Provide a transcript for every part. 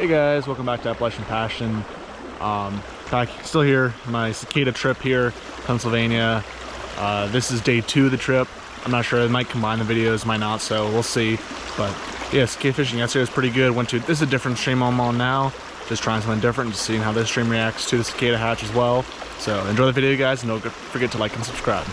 Hey guys, welcome back to Appalachian Passion. Back still here, my cicada trip here, Pennsylvania. This is day 2 of the trip. I'm not sure, I might combine the videos, might not, so we'll see. But yeah, cicada fishing yesterday was pretty good. This is a different stream I'm on now. Just trying something different, just seeing how this stream reacts to the cicada hatch as well. So enjoy the video guys, and don't forget to like and subscribe.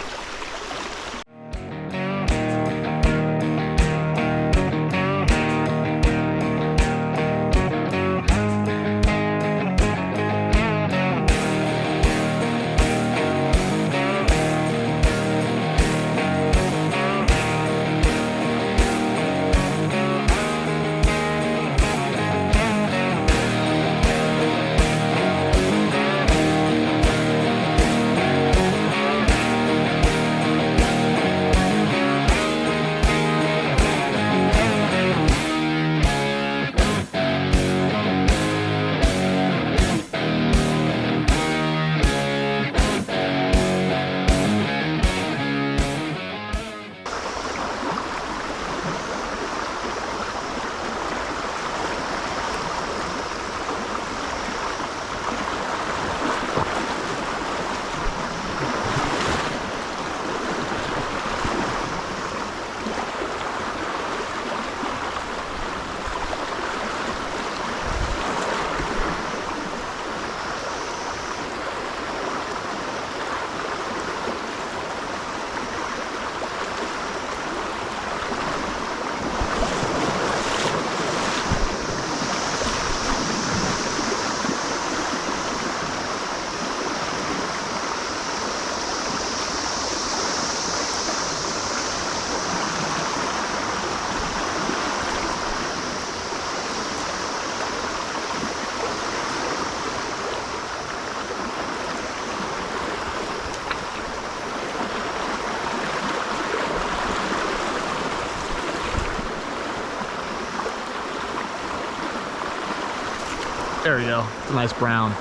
There we go. It's a nice brown. It's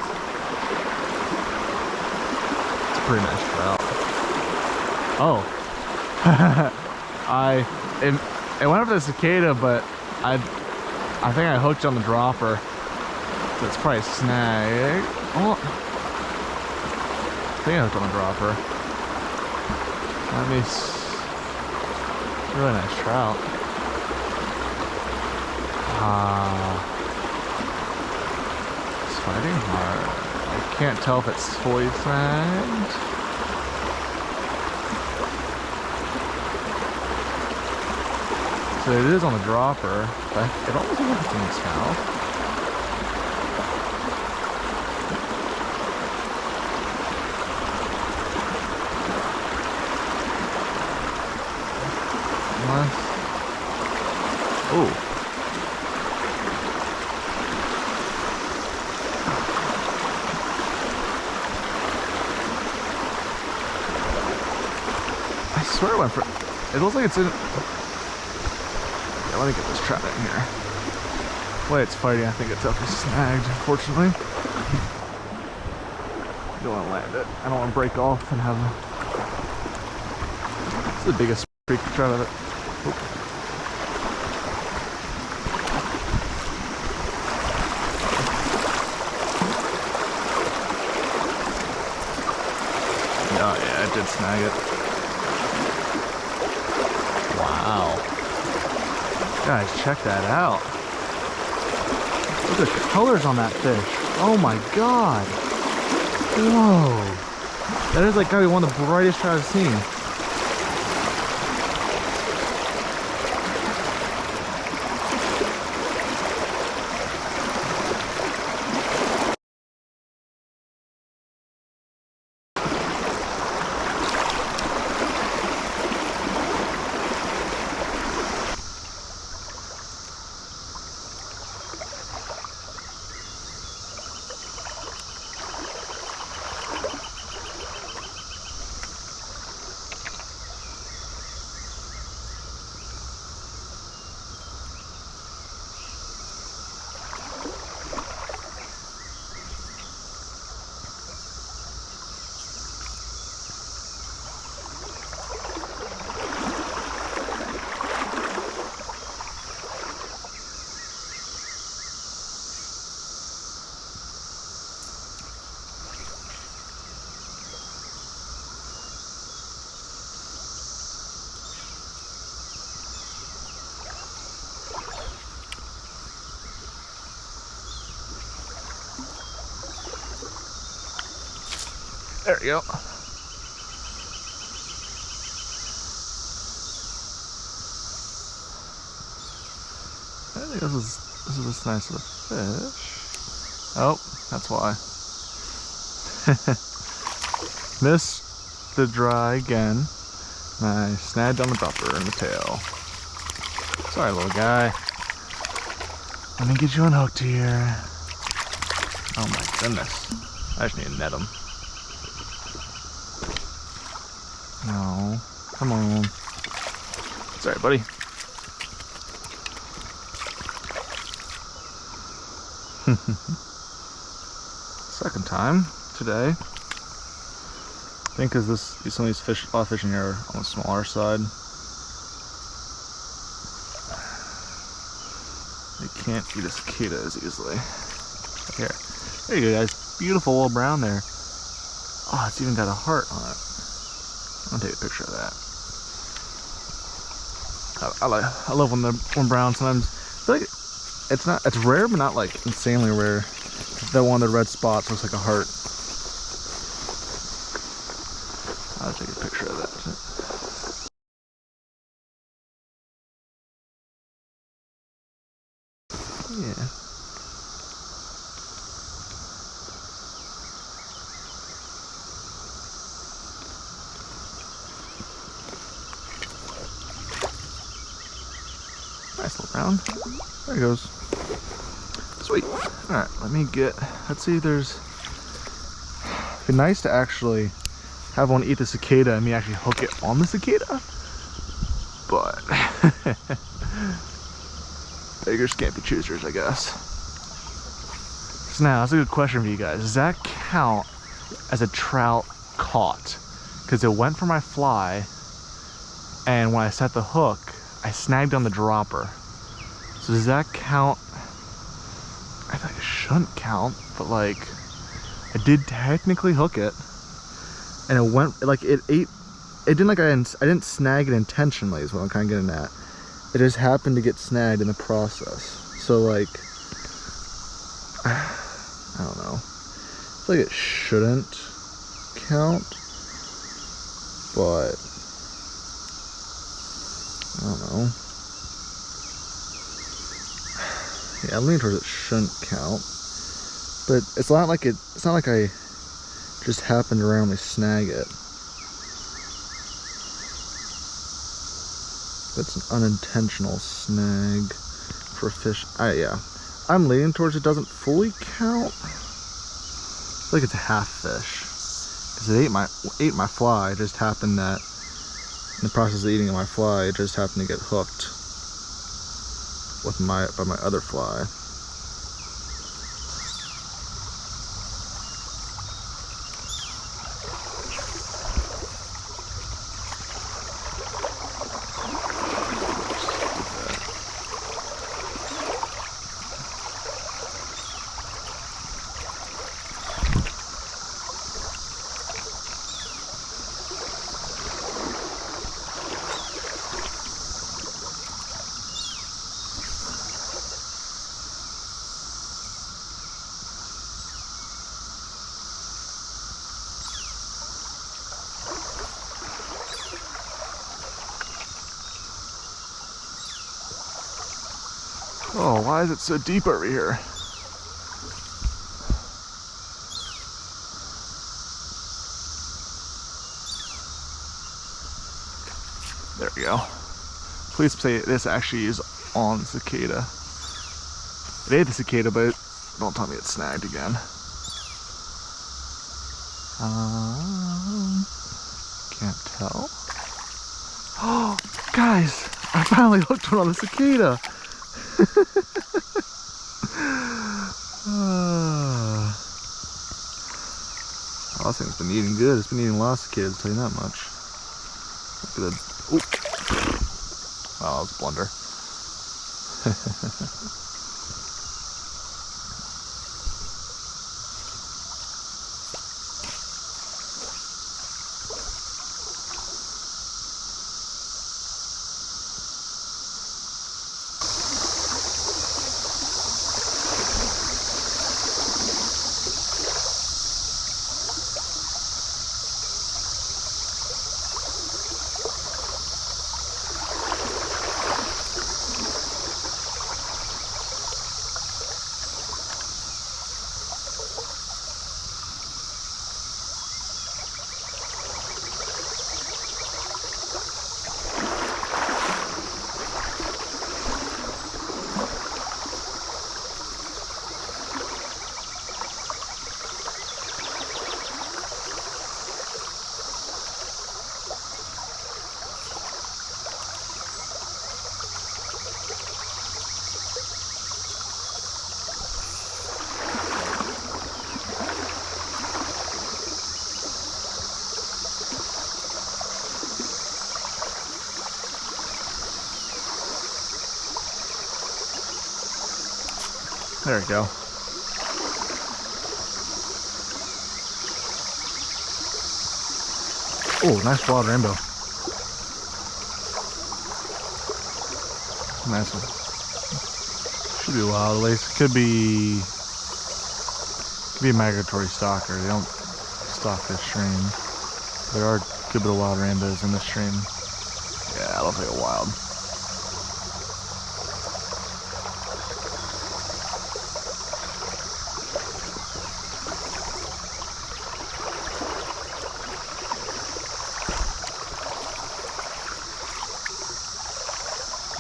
a pretty nice trout. Oh. It went over the cicada, but I think I hooked on the dropper. So it's probably a snag. Oh. I think I hooked on the dropper. Really nice trout. Fighting hard. I can't tell if it's fully snagged. So it is on the dropper, but it almost looks like it's in its mouth. Oh. I swear it went for... It looks like it's in... Yeah, let me get this trout in here. The way it's fighting, I think it's up snagged, unfortunately. I don't want to land it. I don't want to break off and have a... It's the biggest freak trout of it. Oop. Oh yeah, it did snag it. Wow. Guys, check that out. Look at the colors on that fish. Oh my god. Whoa. That is like gotta be one of the brightest trout I've seen. There we go. I think this is this nice of a fish. Oh, that's why. Missed the dry again. And I snagged on the dropper in the tail. Sorry, little guy. Let me get you unhooked here. Oh my goodness. I just need to net him. No. Come on. Sorry, buddy. Second time today. I think because some of these fish, a lot of fish in here are on the smaller side. They can't eat a cicada as easily. Here. There you go, guys. Beautiful little brown there. Oh, it's even got a heart on it. I'll take a picture of that. I love when brown sometimes. I feel like it's rare, but not like insanely rare. That one of the red spots looks like a heart. I'll take a picture of that. Yeah. Nice little round. There he goes. Sweet. Alright, let's see if there's... It'd be nice to actually have one eat the cicada and me actually hook it on the cicada. But... beggars can't be choosers, I guess. So now, that's a good question for you guys. Does that count as a trout caught? Because it went for my fly, and when I set the hook, I snagged on the dropper. So does that count? I think it shouldn't count, but like, I did technically hook it, and it went, like it ate, it didn't like, I didn't snag it intentionally is what I'm kind of getting at. It just happened to get snagged in the process. So like, I don't know. I feel like it shouldn't count, but I don't know. Yeah, I'm leaning towards it shouldn't count, but it's not like I just happened to randomly snag it. It's an unintentional snag for a fish. Yeah, I'm leaning towards it doesn't fully count. I feel like it's a half fish because it ate my fly. It just happened that in the process of eating my fly, it just happened to get hooked by my other fly. Oh, why is it so deep over here? There we go. Please say this actually is on the cicada. It ate the cicada, but don't tell me it's snagged again. Can't tell. Oh, guys, I finally hooked one on the cicada. Oh, this thing's been eating good. It's been eating lots of kids, I'll tell you that much. Look at that. Oop. Wow, that was a blunder. There we go. Oh, nice wild rainbow. Nice one. Should be wild at least. Could be a migratory stalker. They don't stalk this stream. There are a good bit of wild rainbows in this stream. Yeah, I love it wild.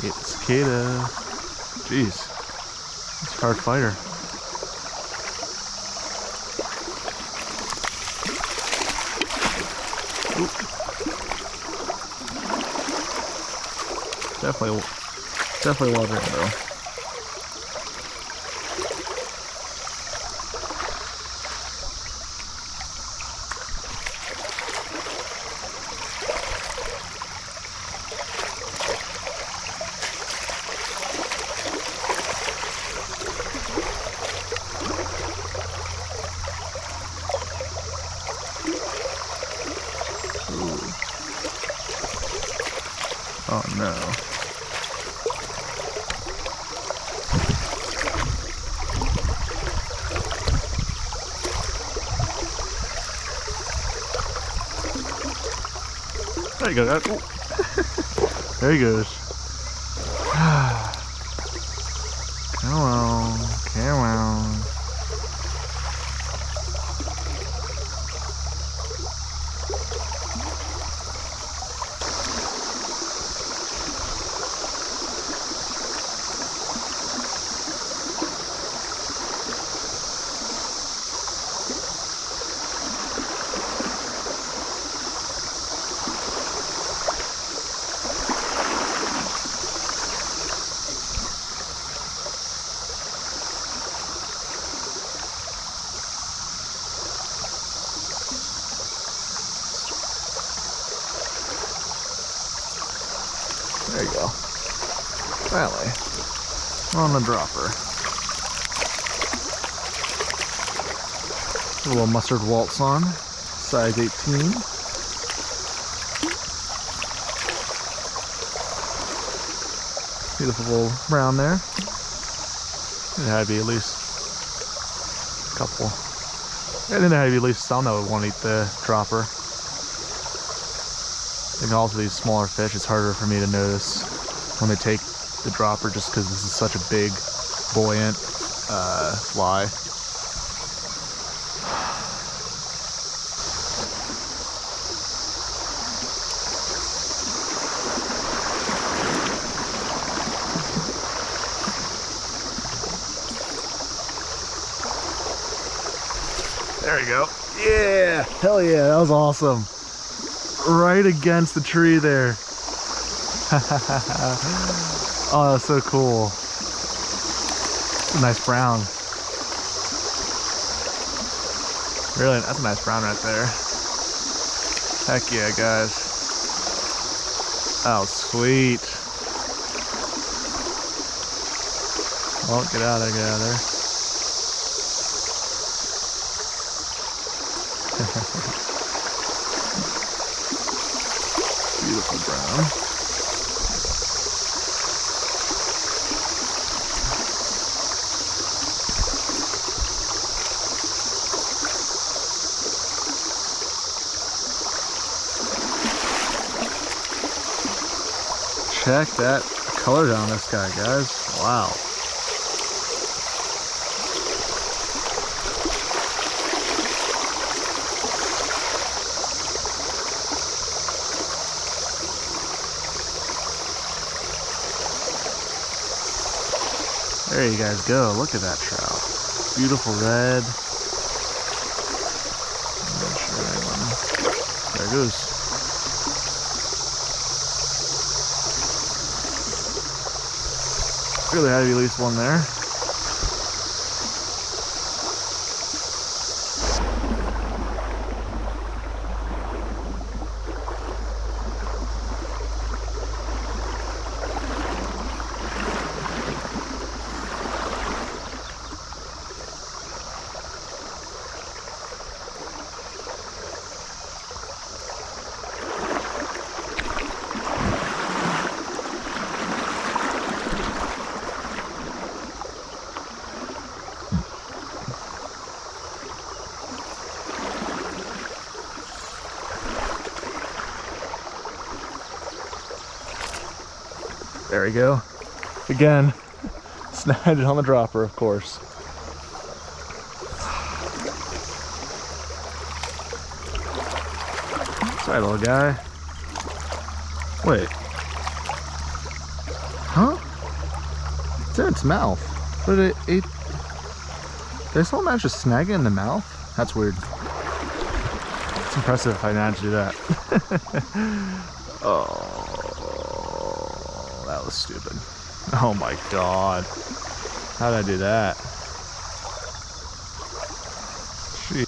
Get the cicada. Jeez. It's a hard fighter. Oop. Definitely wild rainbow. Oh no. There you go. There he goes. Come on. Come on. There you go. Finally. On the dropper. A little mustard waltz on. Size 18. Beautiful little brown there. It had to be at least a couple. I think there had to be at least some that would want to eat the dropper. I think also these smaller fish, it's harder for me to notice when they take the dropper just because this is such a big, buoyant fly. There you go. Yeah, hell yeah, that was awesome. Right against the tree there. Oh, that's so cool. Nice brown. Really, that's a nice brown right there. Heck yeah, guys. Oh, sweet. Well, get out of there, get out of there. Beautiful brown. Check that color down this guy, guys. Wow. There you guys go. Look at that trout. Beautiful red. I'm not sure anyone. There it goes. Really had to be at least one there. There we go. Again, snagged it on the dropper, of course. Sorry, little guy. Wait. Huh? It's in its mouth. What did it eat? Did I still manage to snag it in the mouth? That's weird. It's impressive if I managed to do that. Oh, that was stupid. Oh my god. How did I do that? Jeez.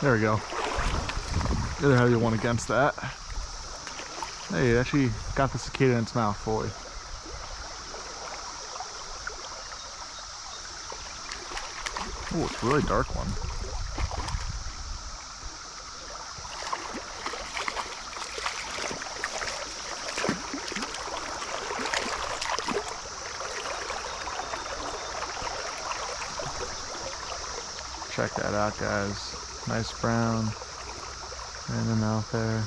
There we go. The other heavy one against that. Hey, it actually got the cicada in its mouth fully. Oh, it's a really dark one. Check that out, guys. Nice brown in the mouth there.